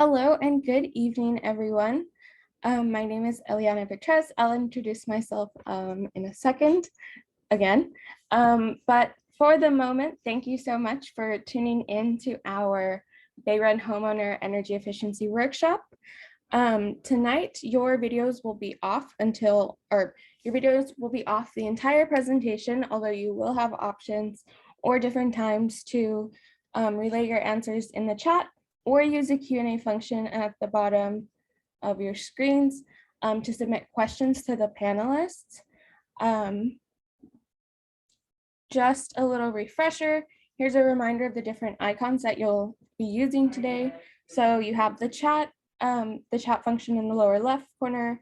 Hello and good evening, everyone. My name is Eliana Petres. I'll introduce myself in a second again. But for the moment, thank you so much for tuning in to our BayREN Homeowner Energy Efficiency Workshop. Tonight, your videos will be off the entire presentation, although you will have options or different times to relay your answers in the chat or use the Q&A function at the bottom of your screens to submit questions to the panelists. Just a little refresher, here's a reminder of the different icons that you'll be using today. So you have the chat function in the lower left corner,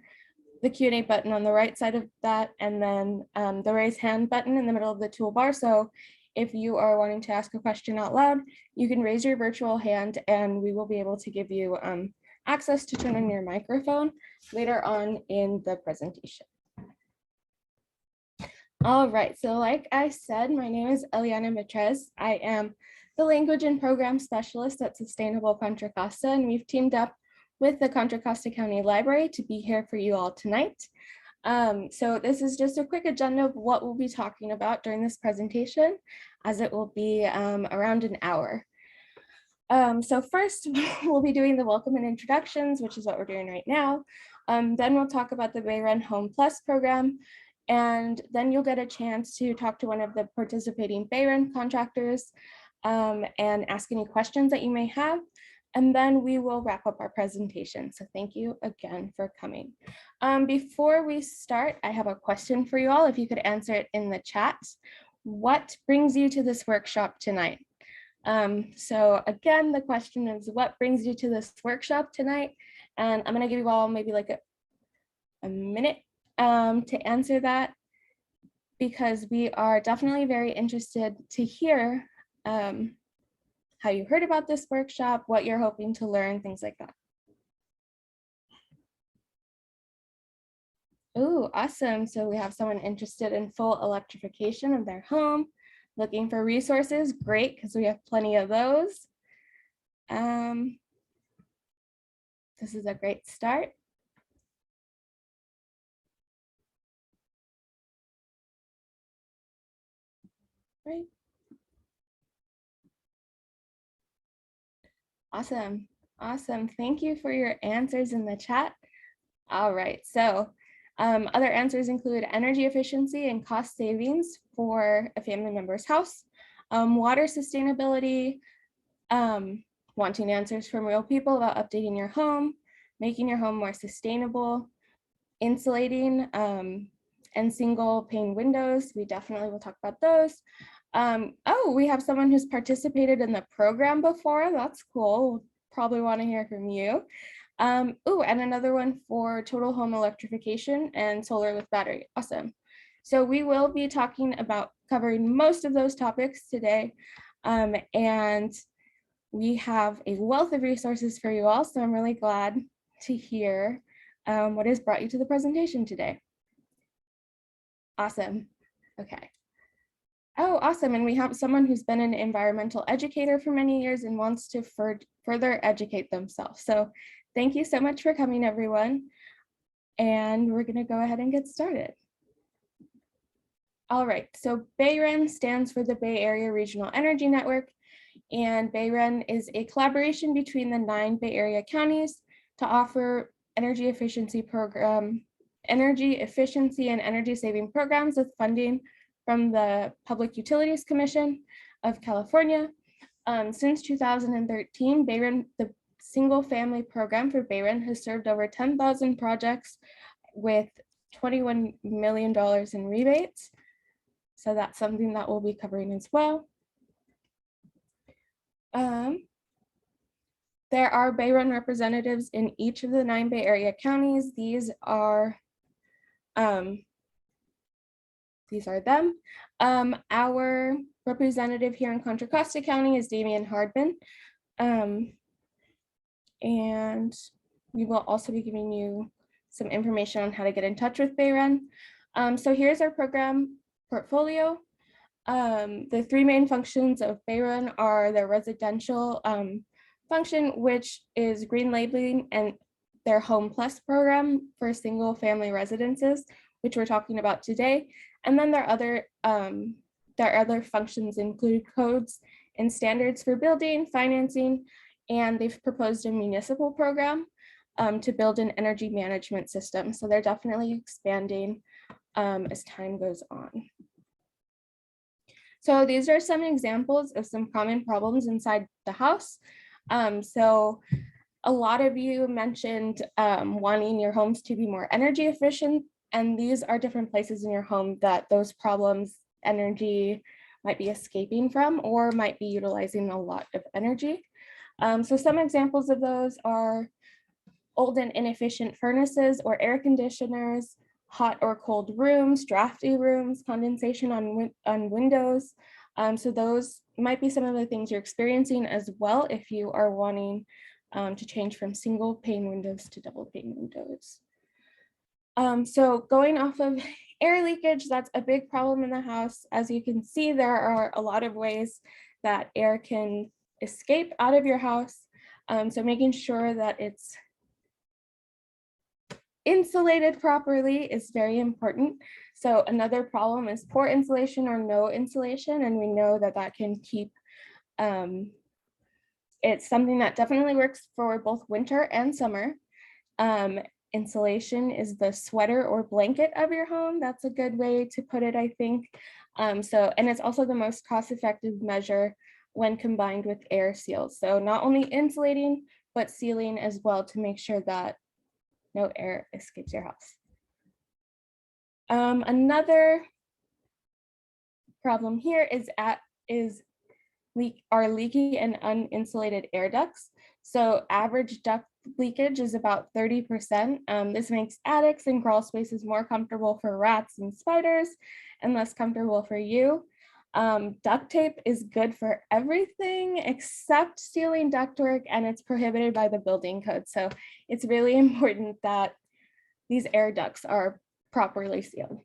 the Q&A button on the right side of that, and then the raise hand button in the middle of the toolbar. So if you are wanting to ask a question out loud, you can raise your virtual hand and we will be able to give you access to turn on your microphone later on in the presentation. All right, so like I said, my name is Eliana Petres. I am the Language and Program Specialist at Sustainable Contra Costa, and we've teamed up with the Contra Costa County Library to be here for you all tonight. So this is just a quick agenda of what we'll be talking about during this presentation, as it will be around an hour. So first, we'll be doing the welcome and introductions, which is what we're doing right now. Then we'll talk about the BayREN Home Plus program, and then you'll get a chance to talk to one of the participating BayREN contractors and ask any questions that you may have. And then we will wrap up our presentation. So thank you again for coming. Before we start, I have a question for you all. If you could answer it in the chat. What brings you to this workshop tonight? So again, the question is, what brings you to this workshop tonight? And I'm going to give you all maybe like a minute to answer that, because we are definitely very interested to hear how you heard about this workshop, what you're hoping to learn, things like that. Oh, awesome. So we have someone interested in full electrification of their home, looking for resources. Great, because we have plenty of those. This is a great start. Right. Awesome. Awesome. Thank you for your answers in the chat. All right. So other answers include energy efficiency and cost savings for a family member's house, water sustainability, wanting answers from real people about updating your home, making your home more sustainable, insulating and single pane windows. We definitely will talk about those. Oh, we have someone who's participated in the program before. That's cool. We'll probably want to hear from you. Oh, and another one for total home electrification and solar with battery. Awesome. So we will be talking about covering most of those topics today. And we have a wealth of resources for you all. So I'm really glad to hear what has brought you to the presentation today. Awesome. Okay. Oh, awesome. And we have someone who's been an environmental educator for many years and wants to further educate themselves. So thank you so much for coming, everyone. And we're going to go ahead and get started. All right, so BayREN stands for the Bay Area Regional Energy Network, and BayREN is a collaboration between the 9 Bay Area counties to offer energy efficiency and energy saving programs with funding from the Public Utilities Commission of California. Since 2013, BayREN, the single family program for BayREN, has served over 10,000 projects with $21 million in rebates. So that's something that we'll be covering as well. There are BayREN representatives in each of the 9 Bay Area counties. These are them. Our representative here in Contra Costa County is Damian Hardman. And we will also be giving you some information on how to get in touch with BayREN. So here's our program portfolio. The 3 main functions of BayREN are the residential function, which is green labeling, and their Home Plus program for single family residences, which we're talking about today. And then their other functions include codes and standards for building, financing, and they've proposed a municipal program to build an energy management system. So they're definitely expanding as time goes on. So these are some examples of some common problems inside the house. So a lot of you mentioned wanting your homes to be more energy efficient, and these are different places in your home that those problems, energy, might be escaping from or might be utilizing a lot of energy. So some examples of those are old and inefficient furnaces or air conditioners, hot or cold rooms, drafty rooms, condensation on windows. So those might be some of the things you're experiencing as well if you are wanting to change from single pane windows to double pane windows. So going off of air leakage, that's a big problem in the house. As you can see, there are a lot of ways that air can escape out of your house. So making sure that it's insulated properly is very important. So another problem is poor insulation or no insulation, and we know that that can keep, it's something that definitely works for both winter and summer. Insulation is the sweater or blanket of your home. That's a good way to put it, I think. And it's also the most cost-effective measure when combined with air seals. So not only insulating, but sealing as well to make sure that no air escapes your house. Another problem here is our leaky and uninsulated air ducts. So average duct leakage is about 30%. This makes attics and crawl spaces more comfortable for rats and spiders and less comfortable for you. Duct tape is good for everything except sealing ductwork, and it's prohibited by the building code. So it's really important that these air ducts are properly sealed.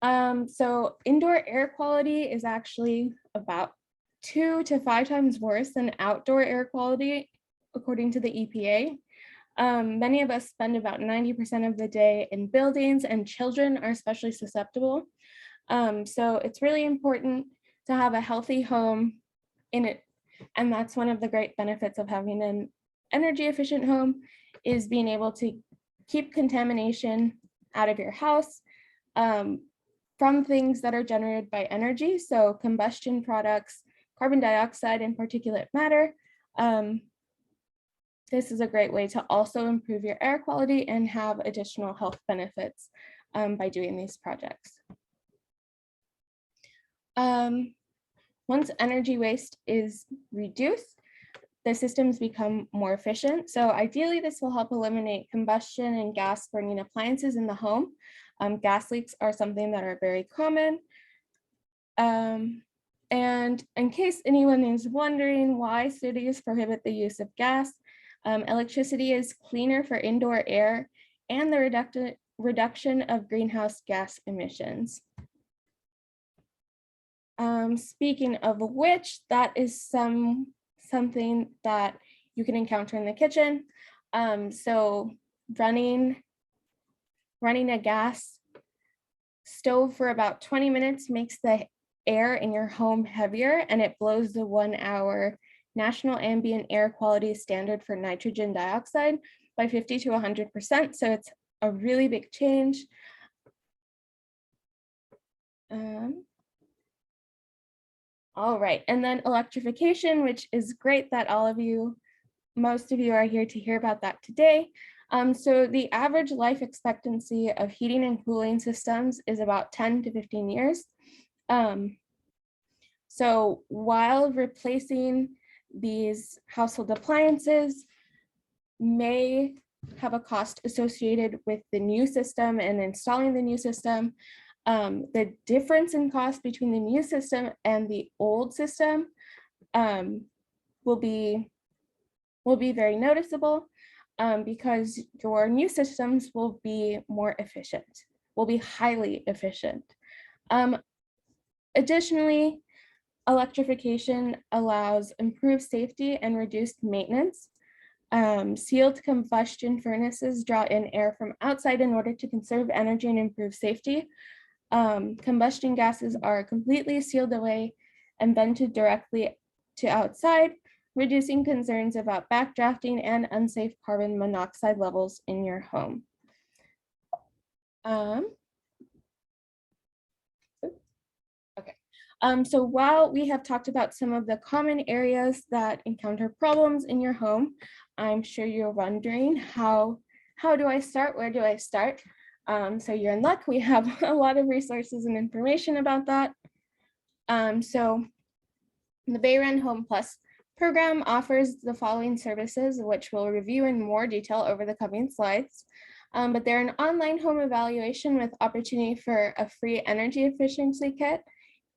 So indoor air quality is actually about 2 to 5 times worse than outdoor air quality, according to the EPA. Many of us spend about 90% of the day in buildings, and children are especially susceptible. So it's really important to have a healthy home in it. And that's one of the great benefits of having an energy efficient home, is being able to keep contamination out of your house from things that are generated by energy. So combustion products, carbon dioxide, and particulate matter. This is a great way to also improve your air quality and have additional health benefits by doing these projects. Once energy waste is reduced, the systems become more efficient. So ideally, this will help eliminate combustion and gas burning appliances in the home. Gas leaks are something that are very common. And in case anyone is wondering why cities prohibit the use of gas, electricity is cleaner for indoor air and the reduction of greenhouse gas emissions. Speaking of which, that is something that you can encounter in the kitchen. So running a gas stove for about 20 minutes makes the air in your home heavier, and it blows the 1-hour National Ambient Air Quality Standard for nitrogen dioxide by 50 to 100%. So it's a really big change. All right, and then electrification, which is great that most of you are here to hear about that today. So the average life expectancy of heating and cooling systems is about 10 to 15 years. So while replacing these household appliances may have a cost associated with the new system and installing the new system, the difference in cost between the new system and the old system will be very noticeable because your new systems will be more efficient, will be highly efficient. Additionally, Electrification allows improved safety and reduced maintenance. Sealed combustion furnaces draw in air from outside in order to conserve energy and improve safety. Combustion gases are completely sealed away and vented directly to outside, reducing concerns about backdrafting and unsafe carbon monoxide levels in your home. So while we have talked about some of the common areas that encounter problems in your home, I'm sure you're wondering how do I start? Where do I start? So you're in luck. We have a lot of resources and information about that. So the BayREN Home Plus program offers the following services, which we'll review in more detail over the coming slides. But they're an online home evaluation with opportunity for a free energy efficiency kit.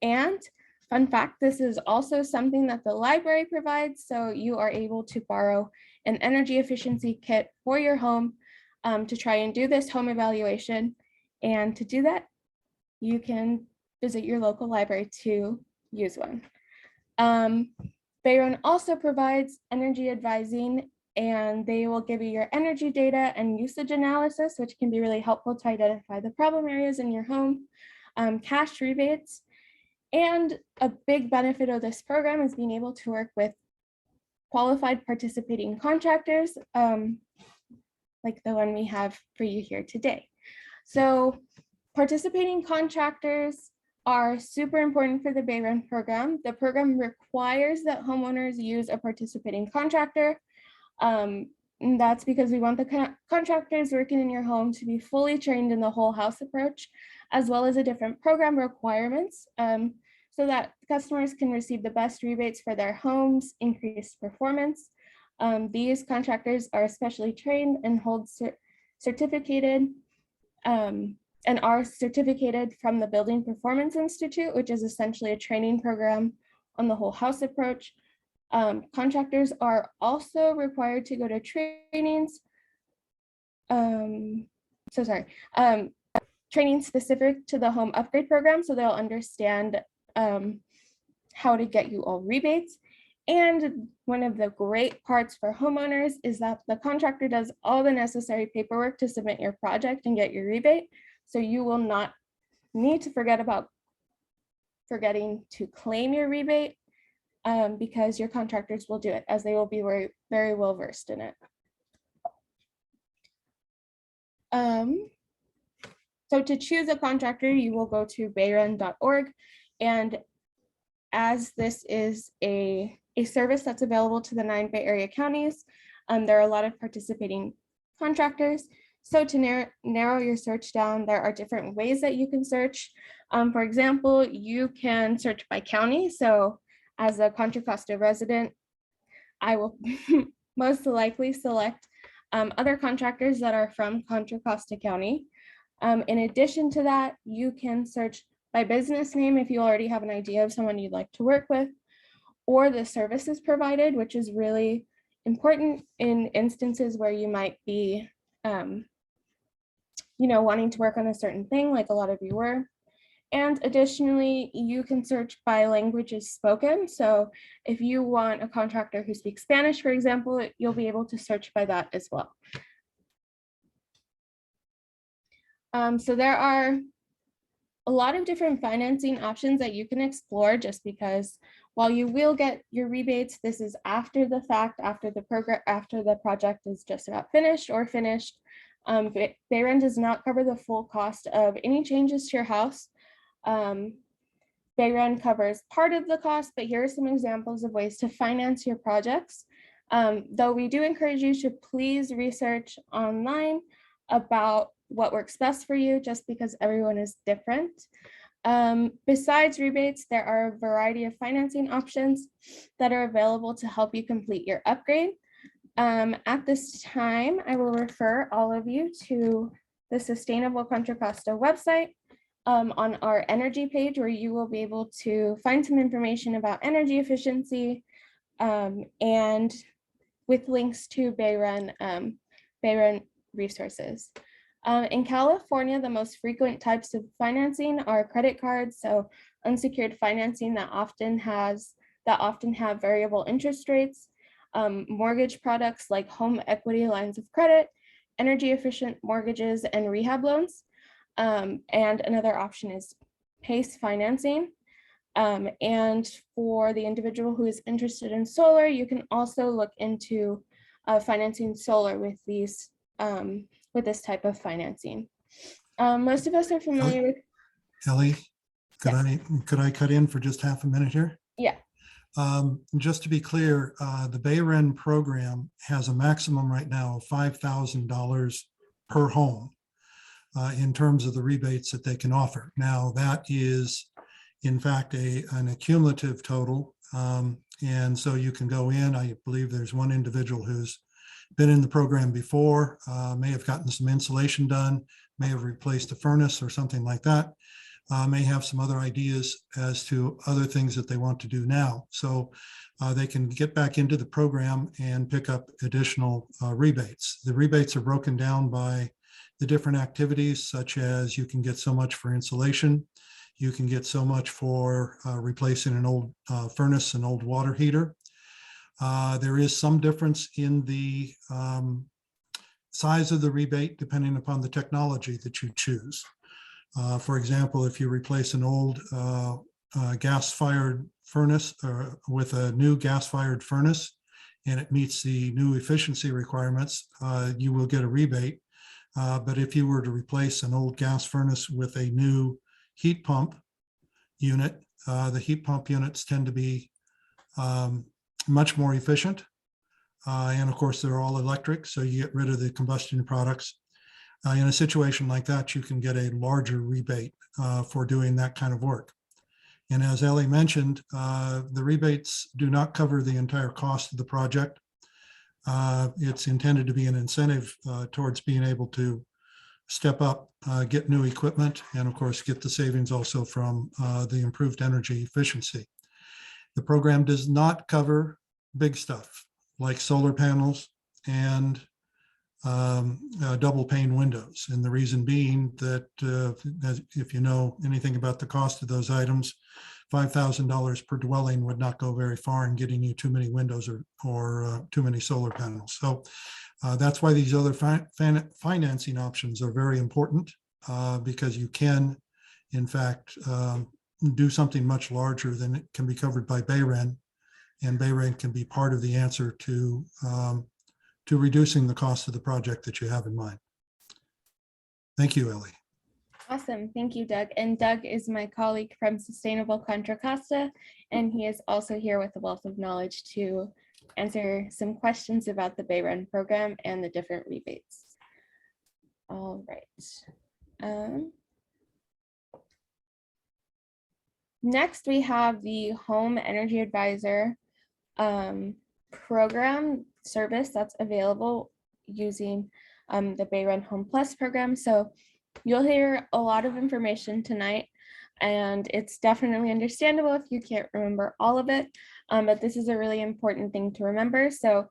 And fun fact, this is also something that the library provides. So you are able to borrow an energy efficiency kit for your home to try and do this home evaluation. And to do that, you can visit your local library to use one. BayREN also provides energy advising, and they will give you your energy data and usage analysis, which can be really helpful to identify the problem areas in your home, cash rebates. And a big benefit of this program is being able to work with qualified participating contractors, like the one we have for you here today. So participating contractors are super important for the BayREN program. The program requires that homeowners use a participating contractor. And that's because we want the contractors working in your home to be fully trained in the whole house approach, as well as the different program requirements, so that customers can receive the best rebates for their homes, increased performance. These contractors are especially trained and hold certificated and are certificated from the Building Performance Institute, which is essentially a training program on the whole house approach. Contractors are also required to go to trainings. Training specific to the home upgrade program, so they'll understand how to get you all rebates. And one of the great parts for homeowners is that the contractor does all the necessary paperwork to submit your project and get your rebate. So you will not need to forgetting to claim your rebate, because your contractors will do it, as they will be very, very well versed in it. So to choose a contractor, you will go to bayren.org, and as this is a service that's available to the 9 Bay Area counties, there are a lot of participating contractors. So to narrow your search down, there are different ways that you can search. For example, you can search by county. So as a Contra Costa resident, I will most likely select other contractors that are from Contra Costa County. In addition to that, you can search by business name if you already have an idea of someone you'd like to work with, or the services provided, which is really important in instances where you might be wanting to work on a certain thing, like a lot of you were. And additionally, you can search by languages spoken. So if you want a contractor who speaks Spanish, for example, you'll be able to search by that as well. So there are a lot of different financing options that you can explore, just because while you will get your rebates, this is after the fact, after the project is just about finished or finished. BayREN does not cover the full cost of any changes to your house. BayREN covers part of the cost, but here are some examples of ways to finance your projects. Though we do encourage you to please research online about what works best for you, just because everyone is different. Besides rebates, there are a variety of financing options that are available to help you complete your upgrade. At this time, I will refer all of you to the Sustainable Contra Costa website on our energy page, where you will be able to find some information about energy efficiency, and with links to BayREN resources. In California, the most frequent types of financing are credit cards, so unsecured financing that often have variable interest rates, mortgage products like home equity lines of credit, energy efficient mortgages, and rehab loans. And another option is PACE financing. And for the individual who is interested in solar, you can also look into financing solar with this type of financing. Most of us are familiar with. Ellie, could Yes. I cut in for just half a minute here? Yeah. Just to be clear, the BayREN program has a maximum right now of $5,000 per home in terms of the rebates that they can offer. Now, that is, in fact, an accumulative total. And so you can go in. I believe there's one individual who's been in the program before, may have gotten some insulation done, may have replaced a furnace or something like that. May have some other ideas as to other things that they want to do now. So they can get back into the program and pick up additional rebates. The rebates are broken down by the different activities, such as you can get so much for insulation, you can get so much for replacing an old furnace, an old water heater. There is some difference in the size of the rebate depending upon the technology that you choose. For example, if you replace an old gas-fired furnace with a new gas-fired furnace and it meets the new efficiency requirements, you will get a rebate. But if you were to replace an old gas furnace with a new heat pump unit, the heat pump units tend to be much more efficient. And of course, they're all electric, so you get rid of the combustion products. In a situation like that, you can get a larger rebate for doing that kind of work. And as Ellie mentioned, the rebates do not cover the entire cost of the project. It's intended to be an incentive towards being able to step up, get new equipment, and of course, get the savings also from the improved energy efficiency. The program does not cover big stuff like solar panels and double pane windows. And the reason being that if you know anything about the cost of those items, $5,000 per dwelling would not go very far in getting you too many windows or too many solar panels. So that's why these other financing options are very important because you can, in fact, do something much larger than it can be covered by BayREN, and BayREN can be part of the answer to reducing the cost of the project that you have in mind. Thank you, Ellie. Awesome. Thank you, Doug. And Doug is my colleague from Sustainable Contra Costa, and he is also here with a wealth of knowledge to answer some questions about the BayREN program and the different rebates. All right. Next, we have the Home Energy Advisor program service that's available using the BayREN Home Plus program. So you'll hear a lot of information tonight, and it's definitely understandable if you can't remember all of it, but this is a really important thing to remember. So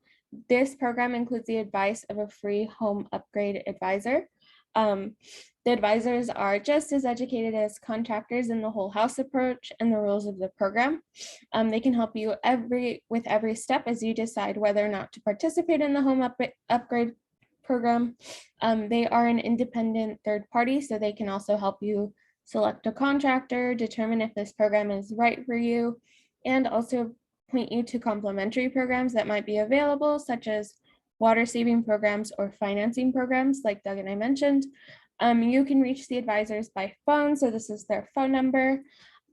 this program includes the advice of a free home upgrade advisor. The advisors are just as educated as contractors in the whole house approach and the rules of the program. They can help you with every step as you decide whether or not to participate in the home upgrade program. They are an independent third party, so they can also help you select a contractor, determine if this program is right for you, and also point you to complementary programs that might be available, such as water saving programs or financing programs like Doug and I mentioned. You can reach the advisors by phone, so this is their phone number.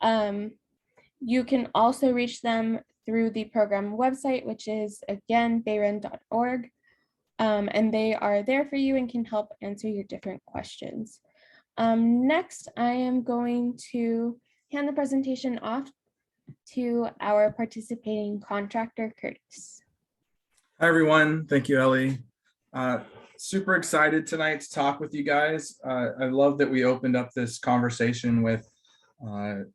You can also reach them through the program website, which is again bayren.org. And they are there for you and can help answer your different questions. Next, I am going to hand the presentation off to our participating contractor, Curtis. Hi, everyone. Thank you, Ellie. Super excited tonight to talk with you guys. I love that we opened up this conversation with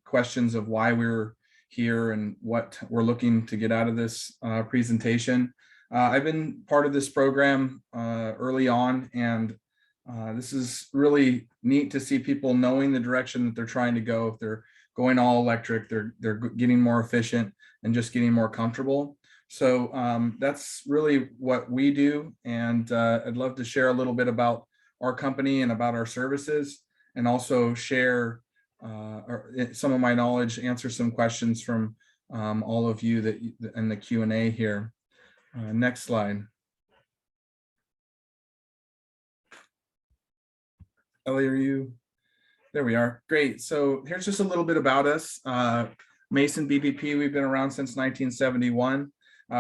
questions of why we're here and what we're looking to get out of this presentation. I've been part of this program early on, and This is really neat to see people knowing the direction that they're trying to go. If they're going all electric, they're getting more efficient and just getting more comfortable. So that's really what we do. And I'd love to share a little bit about our company and about our services, and also share some of my knowledge, answer some questions from all of you that in the Q&A here. Next slide. Ellie, are you? There we are. Great. So here's just a little bit about us. Mason BBP, we've been around since 1971.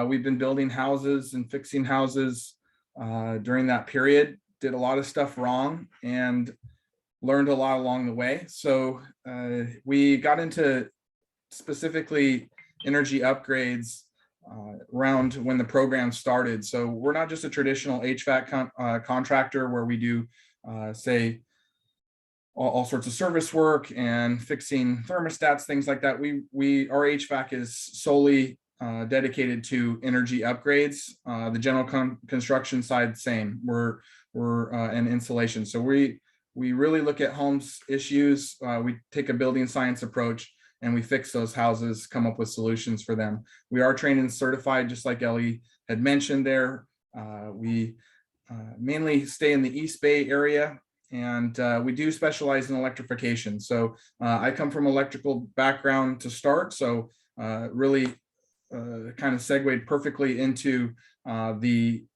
We've been building houses and fixing houses during that period. Did a lot of stuff wrong and learned a lot along the way. So we got into specifically energy upgrades around when the program started. So we're not just a traditional HVAC contractor where we do say all sorts of service work and fixing thermostats, things like that. Our HVAC is solely dedicated to energy upgrades. The general construction side, same. We're an insulation. So we really look at homes issues. We take a building science approach and we fix those houses, come up with solutions for them. We are trained and certified, just like Ellie had mentioned there. We mainly stay in the East Bay area, and we do specialize in electrification. So I come from electrical background to start, so really kind of segued perfectly into the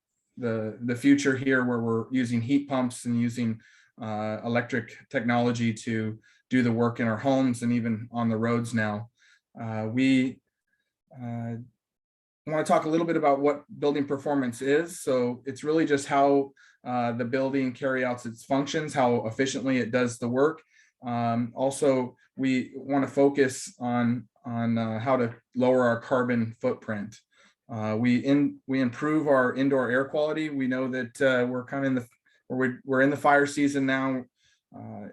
future here, where we're using heat pumps and using electric technology to do the work in our homes and even on the roads now. We want to talk a little bit about what building performance is. So it's really just how the building carries out its functions, how efficiently it does the work. Also, we want to focus on how to lower our carbon footprint. We improve our indoor air quality. We know that we're kind of we're in the fire season now,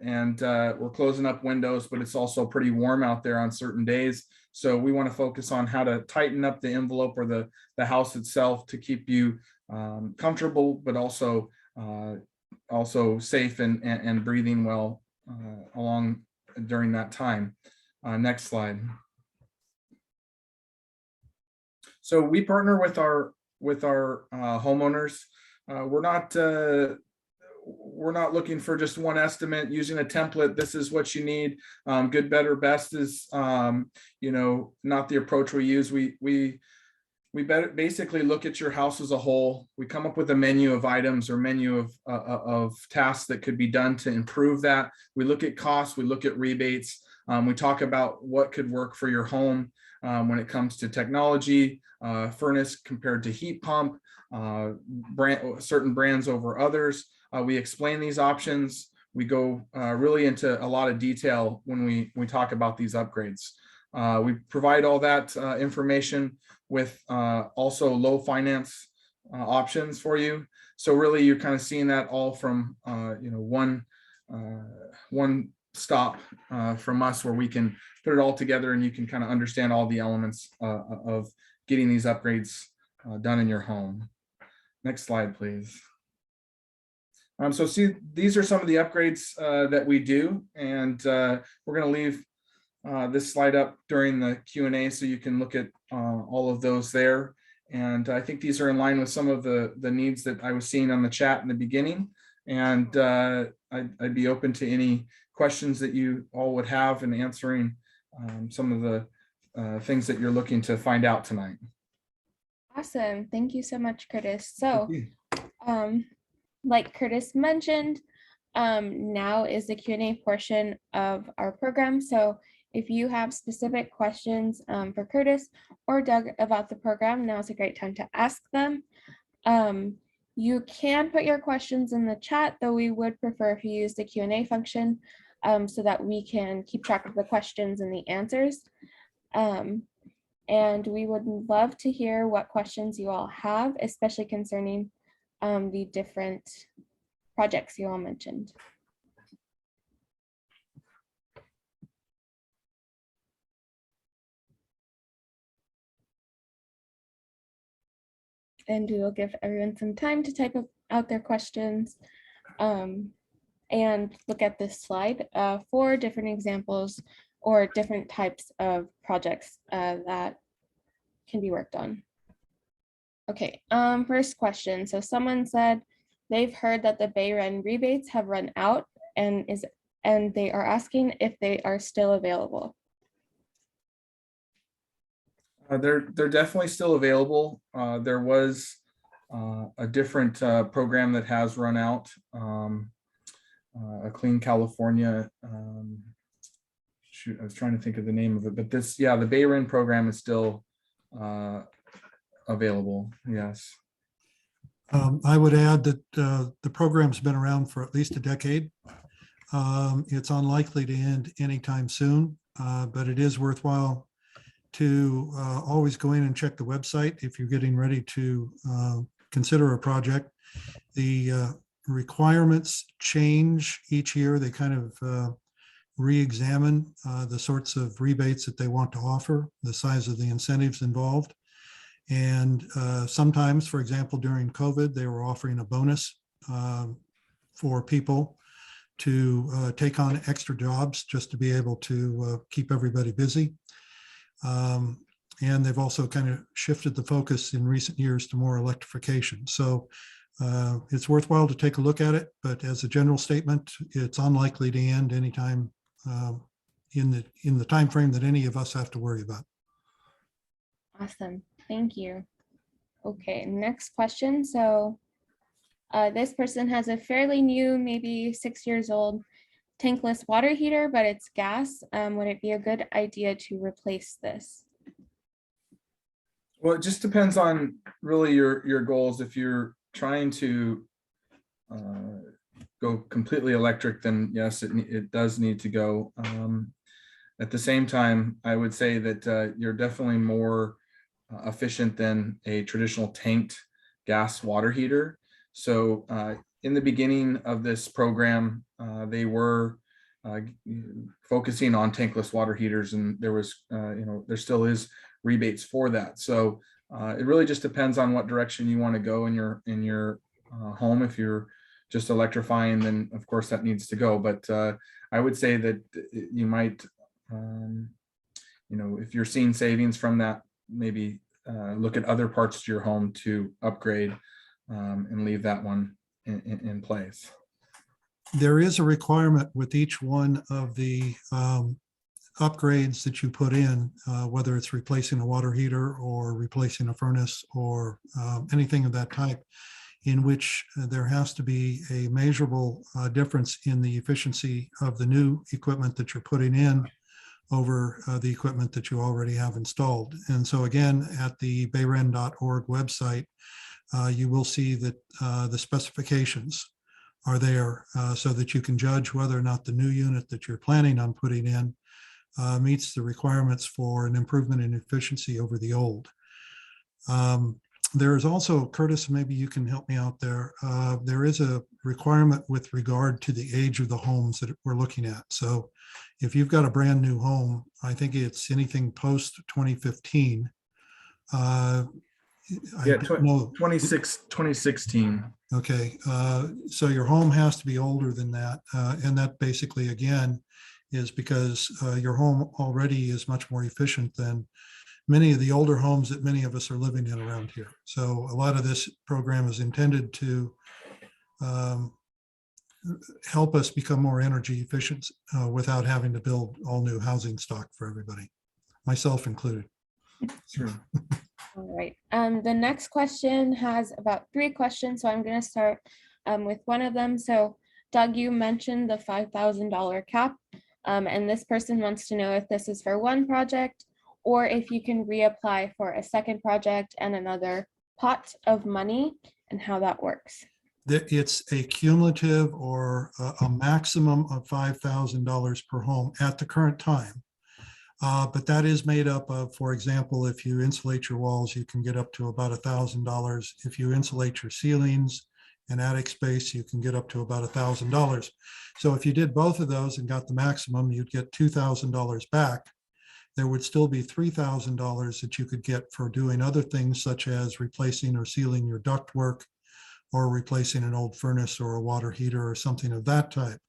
and we're closing up windows, but it's also pretty warm out there on certain days. So we want to focus on how to tighten up the envelope or the house itself to keep you comfortable, but also safe and breathing well along during that time. Next slide. So we partner with our homeowners. We're not looking for just one estimate using a template. This is what you need. Good, better, best is not the approach we use. We basically look at your house as a whole. We come up with a menu of items or menu of tasks that could be done to improve that. We look at costs. We look at rebates. We talk about what could work for your home when it comes to technology, furnace compared to heat pump, certain brands over others. We explain these options. We go really into a lot of detail when we talk about these upgrades. We provide all that information with also low finance options for you. So really, you're kind of seeing that all from one stop from us, where we can put it all together and you can kind of understand all the elements of getting these upgrades done in your home. Next slide, please. So see, these are some of the upgrades that we do, and we're going to leave this slide up during the Q&A so you can look at all of those there. And I think these are in line with some of the needs that I was seeing on the chat in the beginning. And I'd be open to any questions that you all would have in answering some of the things that you're looking to find out tonight. Awesome. Thank you so much, Curtis. So like Curtis mentioned, now is the Q&A portion of our program. So if you have specific questions for Curtis or Doug about the program, now is a great time to ask them. You can put your questions in the chat, though we would prefer if you use the Q&A function so that we can keep track of the questions and the answers. And we would love to hear what questions you all have, especially concerning the different projects you all mentioned. And we will give everyone some time to type out their questions. and look at this slide for different examples or different types of projects that can be worked on. Okay, first question. So someone said they've heard that the BayREN rebates have run out and they are asking if they are still available. They're definitely still available. There was a different program that has run out, a Clean California. Shoot, I was trying to think of the name of it, but this, yeah, the BayREN program is still available. Yes. I would add that the program's been around for at least a decade. It's unlikely to end anytime soon, but it is worthwhile to always go in and check the website if you're getting ready to consider a project. The requirements change each year. They kind of re-examine the sorts of rebates that they want to offer, the size of the incentives involved. And sometimes, for example, during COVID, they were offering a bonus for people to take on extra jobs just to be able to keep everybody busy. And they've also kind of shifted the focus in recent years to more electrification. So it's worthwhile to take a look at it, but as a general statement, it's unlikely to end anytime in the time frame that any of us have to worry about. Awesome, thank you. Okay, next question. So this person has a fairly new, maybe 6 years old, tankless water heater, but it's gas. Would it be a good idea to replace this? Well, it just depends on really your goals. If you're trying to go completely electric, then yes, it does need to go. At the same time, I would say that you're definitely more efficient than a traditional tanked gas water heater. So in the beginning of this program, they were focusing on tankless water heaters, and there was, there still is rebates for that. So it really just depends on what direction you want to go in your home. If you're just electrifying, then of course that needs to go. But I would say that you might, if you're seeing savings from that, maybe look at other parts of your home to upgrade and leave that one in place. There is a requirement with each one of the upgrades that you put in, whether it's replacing a water heater or replacing a furnace or anything of that type, in which there has to be a measurable difference in the efficiency of the new equipment that you're putting in over the equipment that you already have installed. And so again, at the bayren.org website, you will see that the specifications are there so that you can judge whether or not the new unit that you're planning on putting in meets the requirements for an improvement in efficiency over the old. There is also, Curtis, maybe you can help me out there. There is a requirement with regard to the age of the homes that we're looking at. So if you've got a brand new home, I think it's anything post 2015. Yeah, 2016. Okay, so your home has to be older than that. And that basically, again, is because your home already is much more efficient than many of the older homes that many of us are living in around here. So a lot of this program is intended to help us become more energy efficient without having to build all new housing stock for everybody, myself included. Sure. All right. The next question has about 3 questions, so I'm going to start with one of them. So, Doug, you mentioned the $5,000 cap, and this person wants to know if this is for one project or if you can reapply for a second project and another pot of money, and how that works. It's a cumulative or a maximum of $5,000 per home at the current time. But that is made up of, for example, if you insulate your walls, you can get up to about $1,000. If you insulate your ceilings and attic space, you can get up to about $1,000. So if you did both of those and got the maximum, you'd get $2,000 back. There would still be $3,000 that you could get for doing other things such as replacing or sealing your ductwork, or replacing an old furnace or a water heater or something of that type.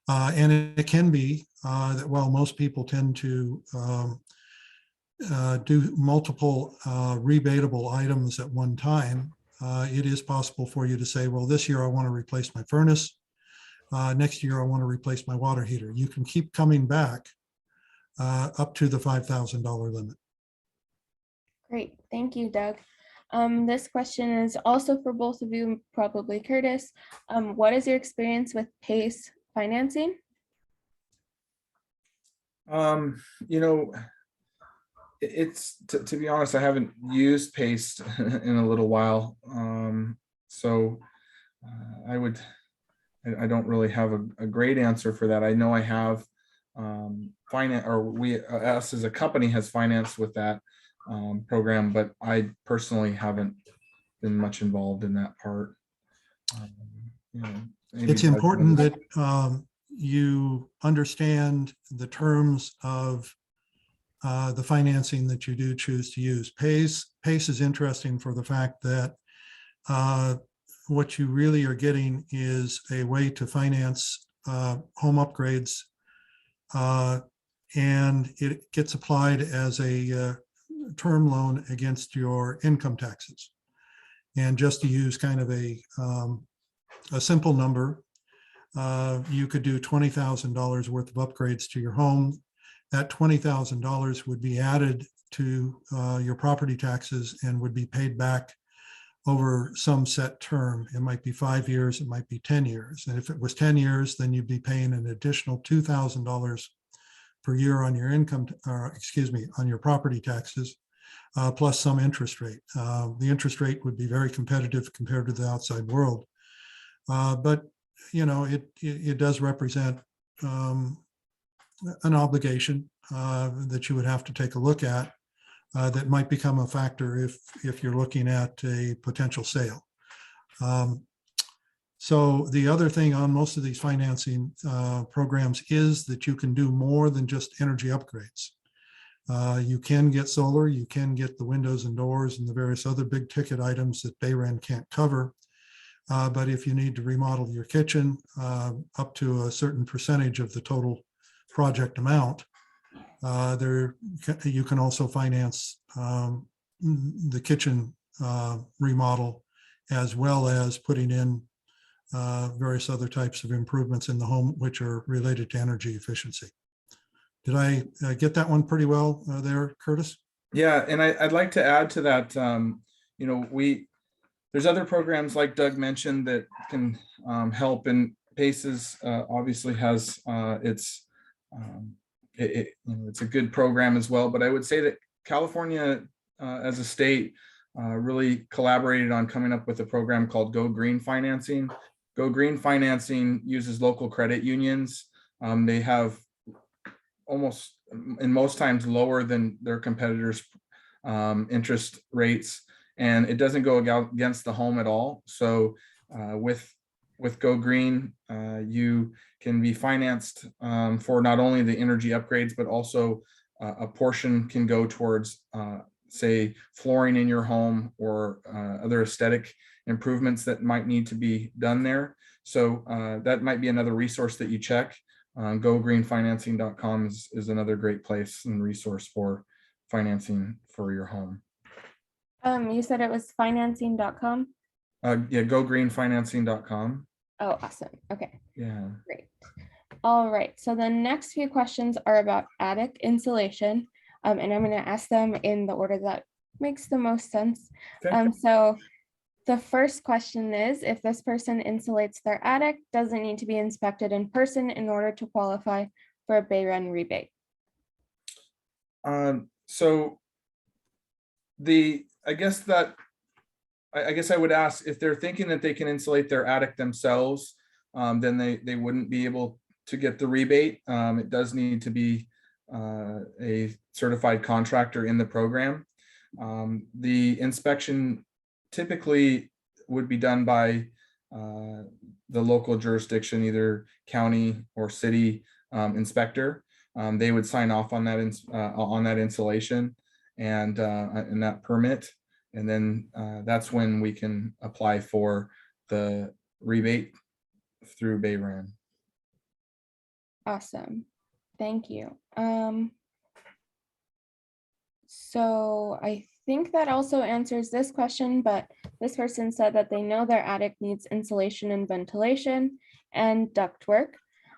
And it can be that while most people tend to do multiple rebatable items at one time, it is possible for you to say, well, this year I want to replace my furnace. Next year I want to replace my water heater. You can keep coming back up to the $5,000 limit. Great, thank you, Doug. This question is also for both of you, probably Curtis. What is your experience with PACE financing? You know, it's to be honest, I haven't used PACE in a little while. So I don't really have a great answer for that. I know I have finance, or us as a company has financed with that program, but I personally haven't been much involved in that part. You know, it's important that you understand the terms of the financing that you do choose to use. PACE is interesting for the fact that what you really are getting is a way to finance home upgrades, and it gets applied as a term loan against your income taxes. And just to use kind of a simple number, you could do $20,000 worth of upgrades to your home. That $20,000 would be added to your property taxes and would be paid back over some set term. It might be 5 years, it might be 10 years. And if it was 10 years, then you'd be paying an additional $2,000 per year on your income, or excuse me, on your property taxes, plus some interest rate. The interest rate would be very competitive compared to the outside world. But, you know, it does represent an obligation that you would have to take a look at that might become a factor if you're looking at a potential sale. So the other thing on most of these financing programs is that you can do more than just energy upgrades. You can get solar, you can get the windows and doors and the various other big ticket items that BayREN can't cover. But if you need to remodel your kitchen up to a certain percentage of the total project amount, you can also finance the kitchen remodel, as well as putting in various other types of improvements in the home, which are related to energy efficiency. Did I get that one pretty well there, Curtis? Yeah, and I'd like to add to that. You know, there's other programs like Doug mentioned that can help, and PACES obviously has it's a good program as well. But I would say that California as a state really collaborated on coming up with a program called Go Green Financing. Go Green Financing uses local credit unions. They have almost, in most times, lower than their competitors' interest rates, and it doesn't go against the home at all. So with Go Green, you can be financed for not only the energy upgrades, but also a portion can go towards, say, flooring in your home or other aesthetic improvements that might need to be done there. So that might be another resource that you check. GoGreenFinancing.com is another great place and resource for financing for your home. You said it was financing.com? Yeah, GoGreenFinancing.com. Oh, awesome. Okay. Yeah. Great. All right. So the next few questions are about attic insulation. And I'm going to ask them in the order that makes the most sense. Okay. So the first question is, if this person insulates their attic, does it need to be inspected in person in order to qualify for a BayREN rebate? So I guess I would ask, if they're thinking that they can insulate their attic themselves, then they wouldn't be able to get the rebate. It does need to be a certified contractor in the program. The inspection typically would be done by the local jurisdiction, either county or city inspector. They would sign off on that insulation and that permit, and then that's when we can apply for the rebate through BayREN. Awesome. Thank you. So I think that also answers this question, but this person said that they know their attic needs insulation and ventilation and ductwork.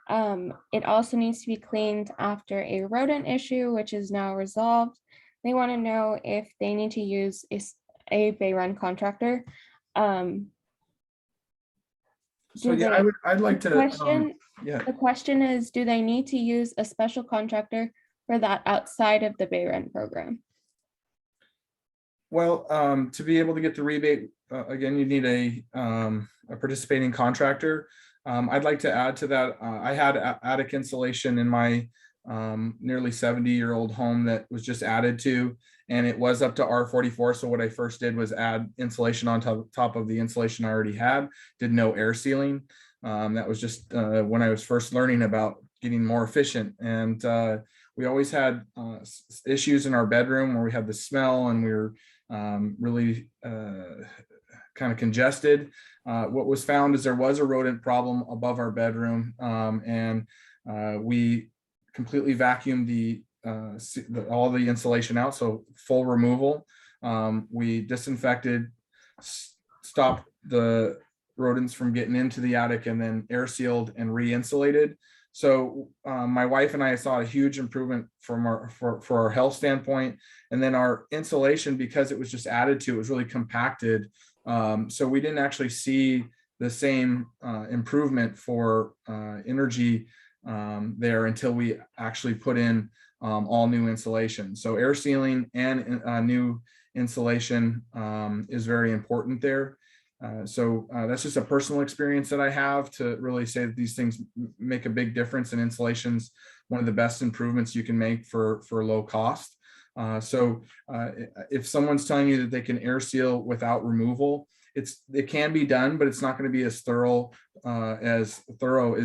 It also needs to be cleaned after a rodent issue, which is now resolved. They want to know if they need to use a BayREN contractor. So yeah, I'd like to, yeah. The question is, do they need to use a special contractor for that outside of the BayREN program? Well, to be able to get the rebate, again, you need a participating contractor. I'd like to add to that. I had attic insulation in my nearly 70-year-old home that was just added to, and it was up to R44. So what I first did was add insulation on top of the insulation I already had, did no air sealing. That was just when I was first learning about getting more efficient. And we always had issues in our bedroom where we had the smell and we were really kind of congested. What was found is there was a rodent problem above our bedroom, and we completely vacuumed all the insulation out, so full removal. We disinfected, stopped the rodents from getting into the attic, and then air sealed and re-insulated. So my wife and I saw a huge improvement from for our health standpoint. And then our insulation, because it was just added to, it was really compacted. So we didn't actually see the same improvement for energy there until we actually put in all new insulation. So air sealing and new insulation is very important there. So that's just a personal experience that I have to really say that these things make a big difference, and insulation's one of the best improvements you can make for low cost. So if someone's telling you that they can air seal without removal, it can be done, but it's not going to be as thorough as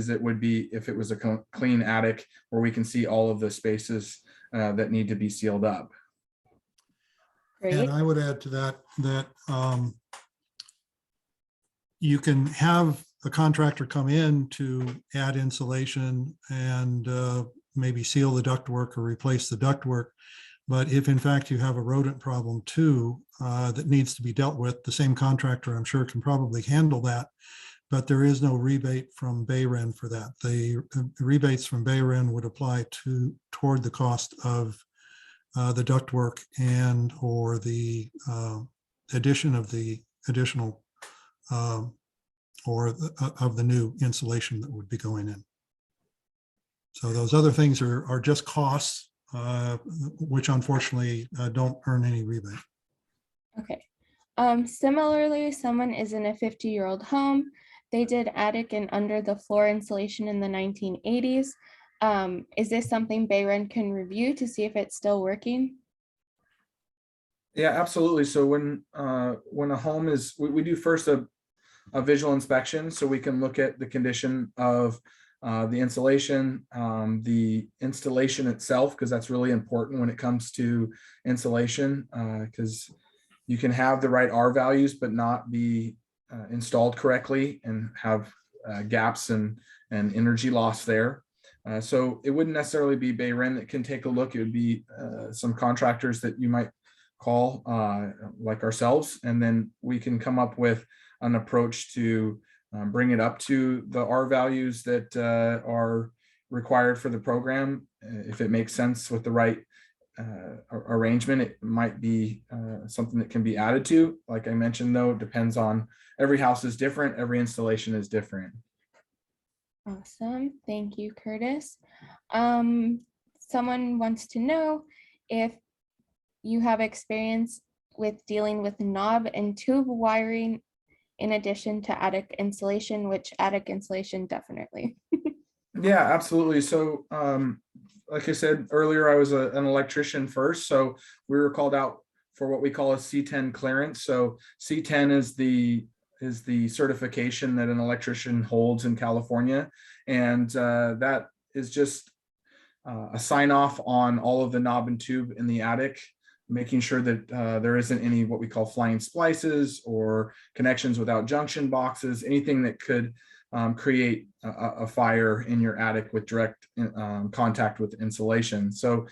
it would be if it was a clean attic where we can see all of the spaces that need to be sealed up. Great. And I would add to that you can have a contractor come in to add insulation and maybe seal the ductwork or replace the ductwork. But if in fact you have a rodent problem too that needs to be dealt with, the same contractor I'm sure can probably handle that, but there is no rebate from BayREN for that. The rebates from BayREN would apply toward the cost of the ductwork and or the addition of the additional of the new insulation that would be going in. So those other things are just costs, which unfortunately don't earn any rebate. Okay. Similarly, someone is in a 50-year-old home. They did attic and under the floor insulation in the 1980s. Is this something BayREN can review to see if it's still working? Yeah, absolutely. So when a home is, we do first a visual inspection, so we can look at the condition of the insulation, the installation itself, because that's really important when it comes to insulation, because you can have the right R values but not be installed correctly and have gaps and energy loss there. So it wouldn't necessarily be BayREN that can take a look. It would be some contractors that you might call like ourselves, and then we can come up with an approach to bring it up to the R values that are required for the program. If it makes sense with the right arrangement, it might be something that can be added to. Like I mentioned, though, it depends on, every house is different, every installation is different. Awesome. Thank you, Curtis. Someone wants to know if you have experience with dealing with knob and tube wiring in addition to attic insulation, which attic insulation definitely. Yeah, absolutely. So like I said earlier, I was an electrician first. So we were called out for what we call a C10 clearance. So C10 is the certification that an electrician holds in California. And that is just a sign off on all of the knob and tube in the attic. making sure that there isn't any what we call flying splices or connections without junction boxes, anything that could create a fire in your attic with direct contact with insulation. So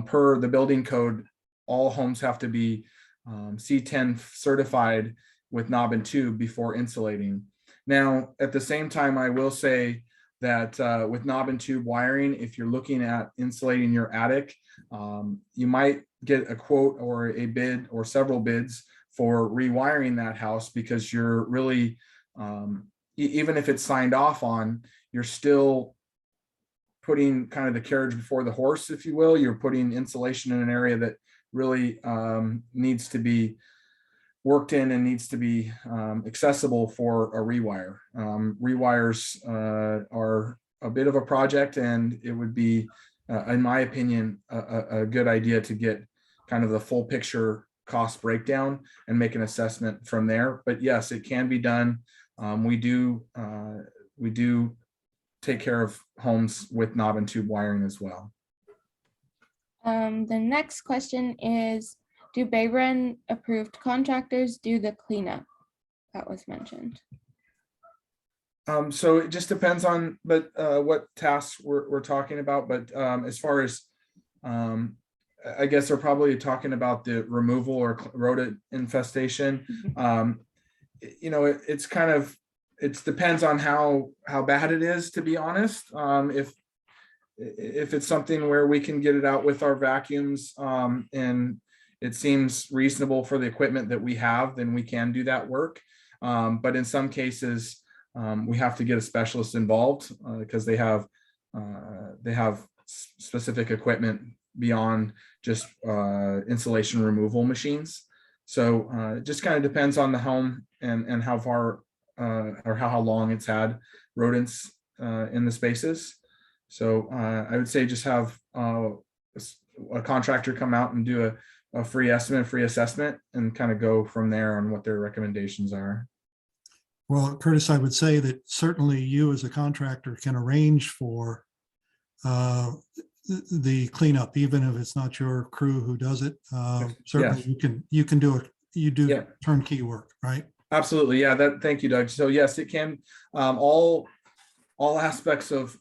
per the building code, all homes have to be C10 certified with knob and tube before insulating. Now, at the same time, I will say that with knob and tube wiring, if you're looking at insulating your attic, you might get a quote or a bid or several bids for rewiring that house, because you're really, even if it's signed off on, you're still putting kind of the carriage before the horse, if you will. You're putting insulation in an area that really needs to be worked in and needs to be accessible for a rewire. Rewires are a bit of a project, and it would be, in my opinion, a good idea to get kind of the full picture cost breakdown and make an assessment from there. But yes, it can be done. We do take care of homes with knob and tube wiring as well. The next question is, do BayREN approved contractors do the cleanup that was mentioned? So it just depends on what tasks we're talking about. But as far as, I guess they're probably talking about the removal or rodent infestation. You know, it's kind of, it depends on how bad it is, to be honest. If it's something where we can get it out with our vacuums, and it seems reasonable for the equipment that we have, then we can do that work. But in some cases, we have to get a specialist involved because they have specific equipment beyond just insulation removal machines. So it just kind of depends on the home and how far or how long it's had rodents in the spaces. So I would say just have a contractor come out and do a free estimate, free assessment, and kind of go from there on what their recommendations are. Well, Curtis, I would say that certainly you as a contractor can arrange for the cleanup, even if it's not your crew who does it. Certainly you can do it. You do turnkey work, right? Absolutely. Yeah. Thank you, Doug. So yes, it can, all aspects of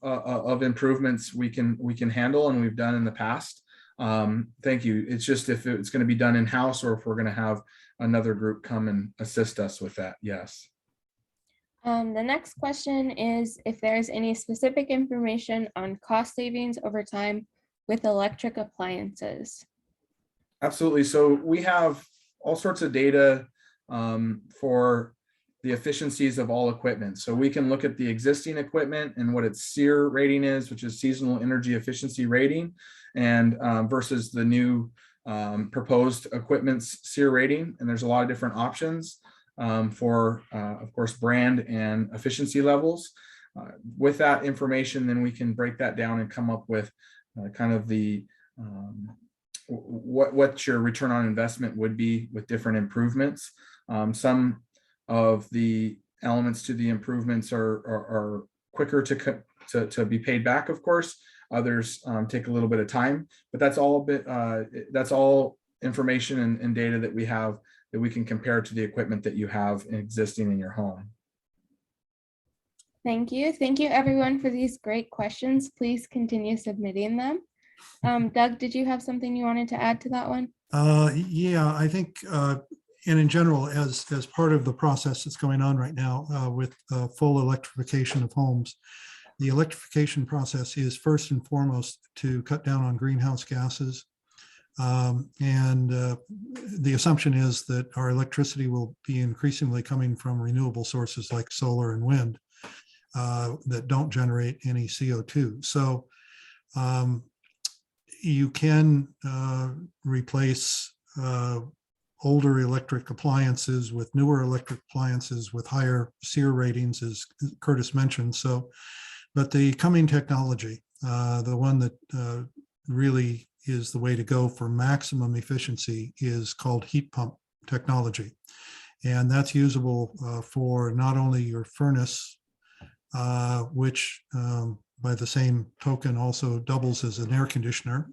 improvements we can handle, and we've done in the past. Thank you. It's just if it's going to be done in-house, or if we're going to have another group come and assist us with that. Yes. The next question is if there's any specific information on cost savings over time with electric appliances. Absolutely. So we have all sorts of data for the efficiencies of all equipment. So we can look at the existing equipment and what its SEER rating is, which is seasonal energy efficiency rating, and versus the new proposed equipment's SEER rating. And there's a lot of different options for, of course, brand and efficiency levels. With that information, then we can break that down and come up with kind of the what your return on investment would be with different improvements. Some of the elements to the improvements are quicker to be paid back, of course. Others take a little bit of time, but that's all information and data that we have that we can compare to the equipment that you have existing in your home. Thank you. Thank you everyone for these great questions. Please continue submitting them. Doug, did you have something you wanted to add to that one? Yeah, I think, and in general, as part of the process that's going on right now with full electrification of homes, the electrification process is first and foremost to cut down on greenhouse gases. And the assumption is that our electricity will be increasingly coming from renewable sources like solar and wind that don't generate any CO2. So you can replace older electric appliances with newer electric appliances with higher SEER ratings, as Curtis mentioned. So, but the coming technology, the one that really is the way to go for maximum efficiency, is called heat pump technology. And that's usable for not only your furnace, which by the same token also doubles as an air conditioner,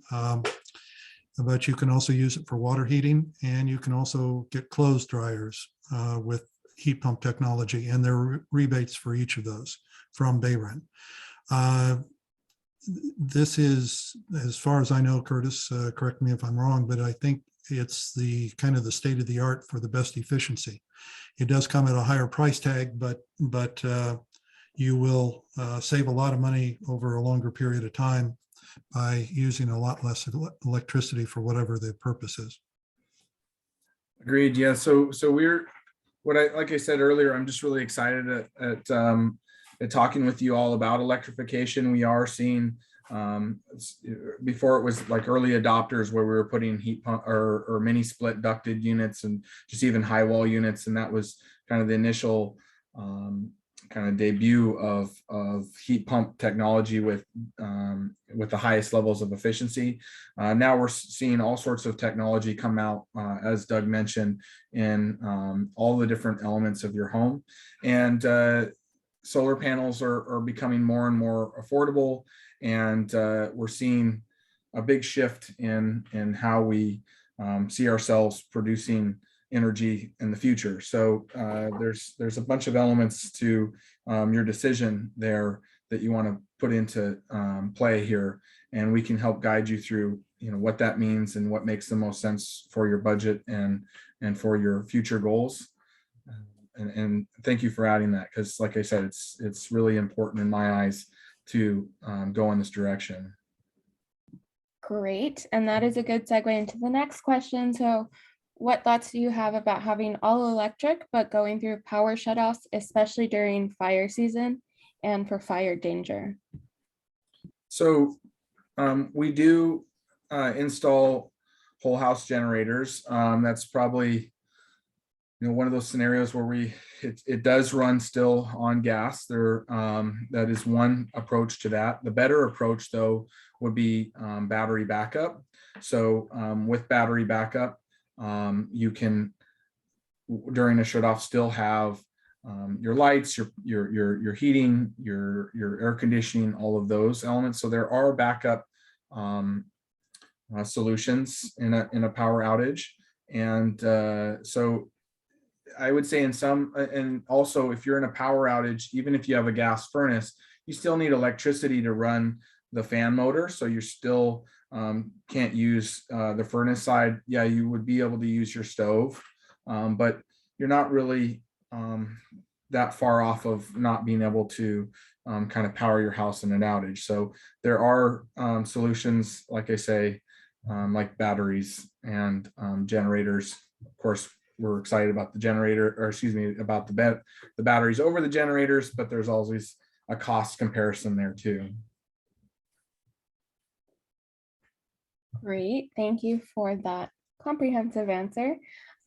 but you can also use it for water heating, and you can also get clothes dryers with heat pump technology, and there are rebates for each of those from BayREN. This is, as far as I know, Curtis, correct me if I'm wrong, but I think it's the kind of the state of the art for the best efficiency. It does come at a higher price tag, but you will save a lot of money over a longer period of time by using a lot less electricity for whatever the purpose is. Agreed. Yeah. So we're, like I said earlier, I'm just really excited at talking with you all about electrification. We are seeing, before it was like early adopters where we were putting heat pump or mini split ducted units and just even high wall units. And that was kind of the initial kind of debut of heat pump technology with the highest levels of efficiency. Now we're seeing all sorts of technology come out, as Doug mentioned, in all the different elements of your home. And solar panels are becoming more and more affordable, and we're seeing a big shift in how we see ourselves producing energy in the future. So there's a bunch of elements to your decision there that you want to put into play here, and we can help guide you through, you know, what that means and what makes the most sense for your budget and for your future goals. And thank you for adding that, because like I said, it's really important in my eyes to go in this direction. Great. And that is a good segue into the next question. So what thoughts do you have about having all electric, but going through power shutoffs, especially during fire season and for fire danger? So we do install whole house generators. That's probably, you know, one of those scenarios where it does run still on gas. That is one approach to that. The better approach, though, would be battery backup. So with battery backup, you can, during a shut off, still have your lights, your heating, your air conditioning, all of those elements. So there are backup solutions in a power outage, and so I would say in some, and also if you're in a power outage, even if you have a gas furnace, you still need electricity to run the fan motor. So you still can't use the furnace side. Yeah, you would be able to use your stove, but you're not really that far off of not being able to kind of power your house in an outage. So there are solutions, like I say, like batteries and generators. Of course, we're excited about the generator, or excuse me, about the batteries over the generators, but there's always a cost comparison there too. Great. Thank you for that comprehensive answer.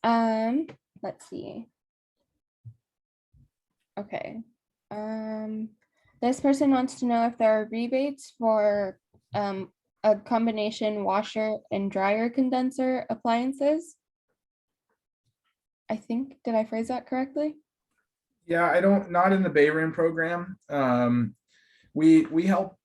Let's see. Okay. This person wants to know if there are rebates for a combination washer and dryer condenser appliances. I think, did I phrase that correctly? Yeah, not in the BayREN program. We help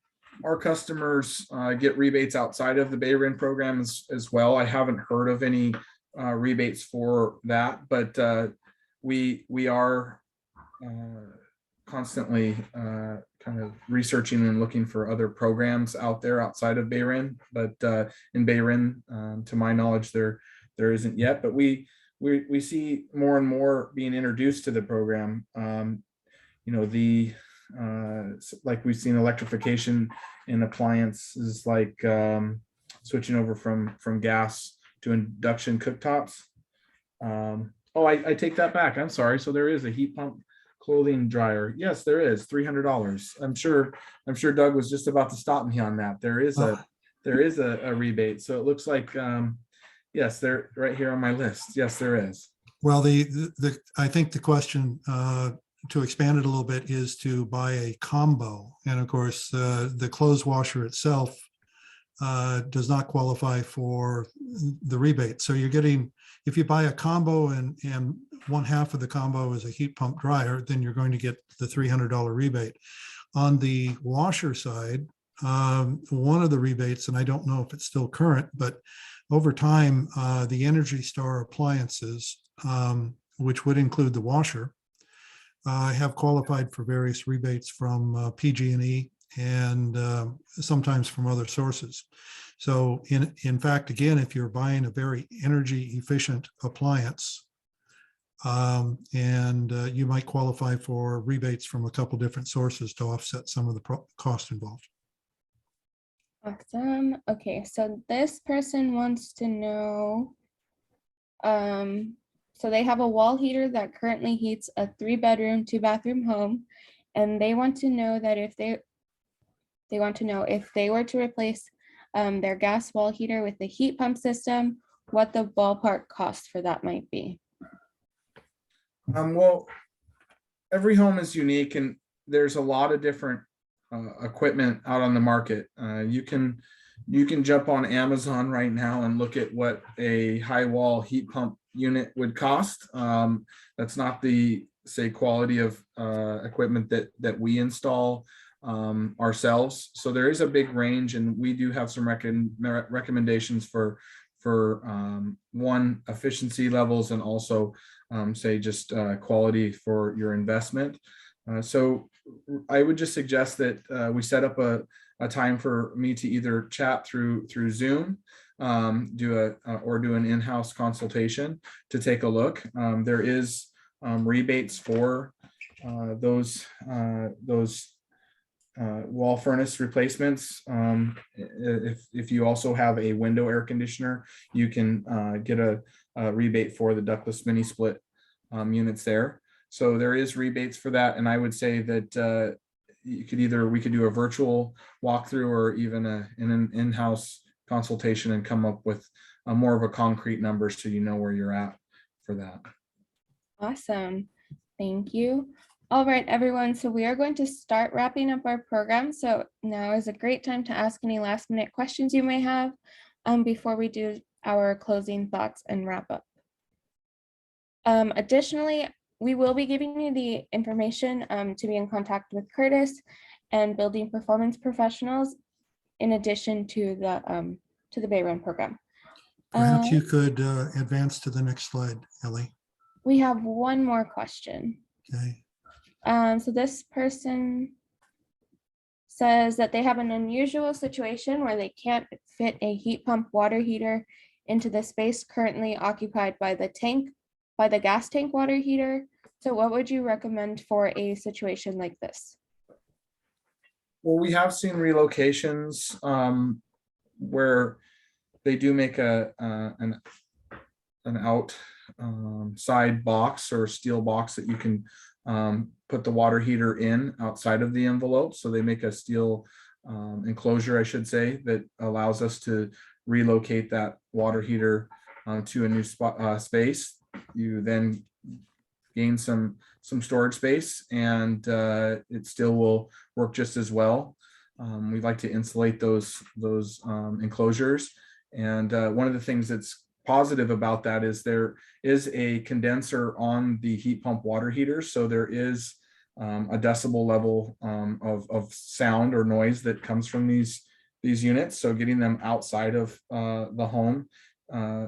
our customers get rebates outside of the BayREN program as well. I haven't heard of any rebates for that, but we are constantly kind of researching and looking for other programs out there outside of BayREN. But in BayREN, to my knowledge, there isn't yet. But we see more and more being introduced to the program. You know, like we've seen electrification in appliances, like switching over from gas to induction cooktops. Oh, I take that back. I'm sorry. So there is a heat pump clothing dryer. Yes, there is $300. I'm sure Doug was just about to stop me on that. There is a rebate. So it looks like yes, they're right here on my list. Yes, there is. Well, I think the question, to expand it a little bit, is to buy a combo. And of course, the clothes washer itself does not qualify for the rebate. So you're getting, if you buy a combo and one half of the combo is a heat pump dryer, then you're going to get the $300 rebate. On the washer side, one of the rebates, and I don't know if it's still current, but over time, the Energy Star appliances, which would include the washer, have qualified for various rebates from PG&E and sometimes from other sources. So in fact, again, if you're buying a very energy efficient appliance, and you might qualify for rebates from a couple different sources to offset some of the cost involved. Awesome. Okay, so this person wants to know, so they have a wall heater that currently heats a 3-bedroom, 2-bathroom home, and they want to know that if they were to replace their gas wall heater with the heat pump system, what the ballpark cost for that might be. Well, every home is unique, and there's a lot of different equipment out on the market. You can jump on Amazon right now and look at what a high wall heat pump unit would cost. That's not the quality of equipment that we install ourselves. So there is a big range, and we do have some recommendations for one, efficiency levels, and also just quality for your investment. So I would just suggest that we set up a time for me to either chat through Zoom, do an in-house consultation to take a look. There is rebates for those wall furnace replacements. If you also have a window air conditioner, you can get a rebate for the ductless mini split units there. So there is rebates for that, and I would say that we could do a virtual walkthrough or even an in-house consultation and come up with more of a concrete number so you know where you're at for that. Awesome, thank you. All right, everyone, so we are going to start wrapping up our program. So now is a great time to ask any last minute questions you may have before we do our closing thoughts and wrap up. Additionally, we will be giving you the information to be in contact with Curtis and building performance professionals in addition to the BayREN program. Perhaps you could advance to the next slide, Ellie. We have one more question. Okay. So this person says that they have an unusual situation where they can't fit a heat pump water heater into the space currently occupied by the gas tank water heater. So what would you recommend for a situation like this? Well, we have seen relocations where they do make an outside box or steel box that you can put the water heater in outside of the envelope. So they make a steel enclosure, I should say, that allows us to relocate that water heater to a new space. You then gain some storage space, and it still will work just as well. We like to insulate those enclosures, and one of the things that's positive about that is there is a condenser on the heat pump water heater, so there is a decibel level of sound or noise that comes from these units. So getting them outside of the home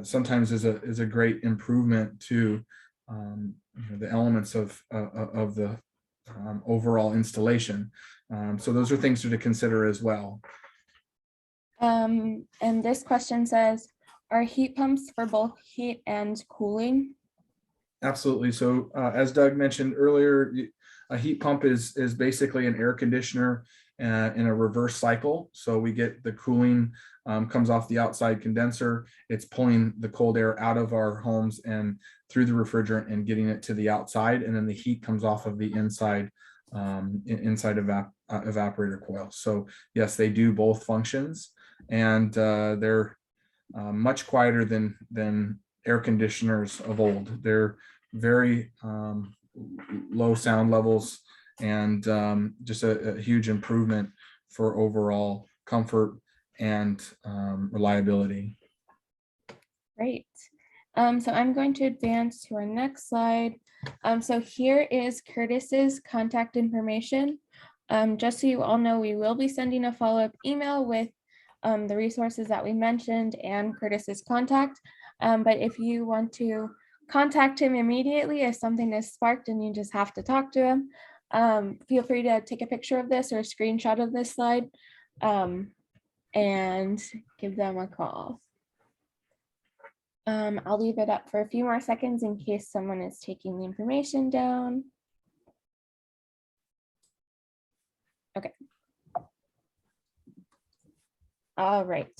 sometimes is a great improvement to the elements of the overall installation. So those are things to consider as well. And this question says, are heat pumps for both heat and cooling? Absolutely. So as Doug mentioned earlier, a heat pump is basically an air conditioner in a reverse cycle. So we get the cooling comes off the outside condenser. It's pulling the cold air out of our homes and through the refrigerant and getting it to the outside. And then the heat comes off of the inside evaporator coil. So yes, they do both functions, and they're much quieter than air conditioners of old. They're very low sound levels, and just a huge improvement for overall comfort and reliability. Great. So I'm going to advance to our next slide. So here is Curtis's contact information. Just so you all know, we will be sending a follow-up email with the resources that we mentioned and Curtis's contact. But if you want to contact him immediately if something is sparked and you just have to talk to him, feel free to take a picture of this or a screenshot of this slide and give them a call. I'll leave it up for a few more seconds in case someone is taking the information down. Okay. All right.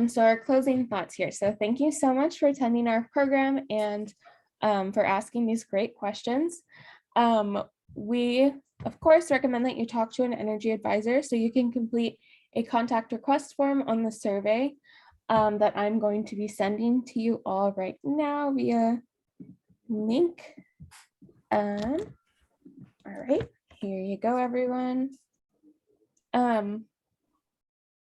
So our closing thoughts here. So thank you so much for attending our program and for asking these great questions. We, of course, recommend that you talk to an energy advisor so you can complete a contact request form on the survey that I'm going to be sending to you all right now via link. All right, here you go, everyone.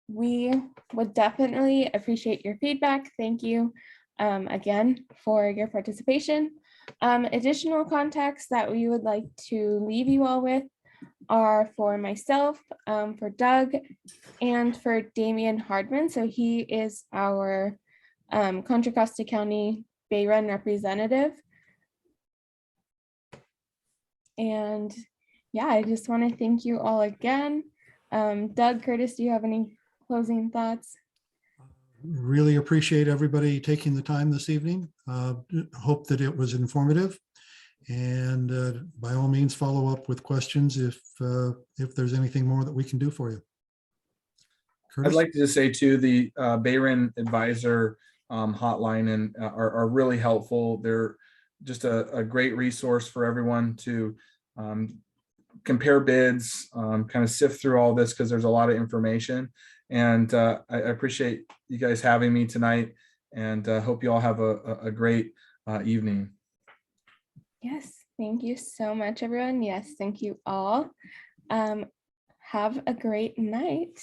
We would definitely appreciate your feedback. Thank you again for your participation. Additional contacts that we would like to leave you all with are for myself, for Doug, and for Damian Hardman. So he is our Contra Costa County BayREN representative. And yeah, I just want to thank you all again. Doug, Curtis, do you have any closing thoughts? Really appreciate everybody taking the time this evening. Hope that it was informative, and by all means follow up with questions if there's anything more that we can do for you. Curtis? I'd like to just say too, the BayREN advisor hotline and are really helpful. They're just a great resource for everyone to compare bids, kind of sift through all this because there's a lot of information. And I appreciate you guys having me tonight, and hope you all have a great evening. Yes, thank you so much, everyone. Yes, thank you all. Have a great night.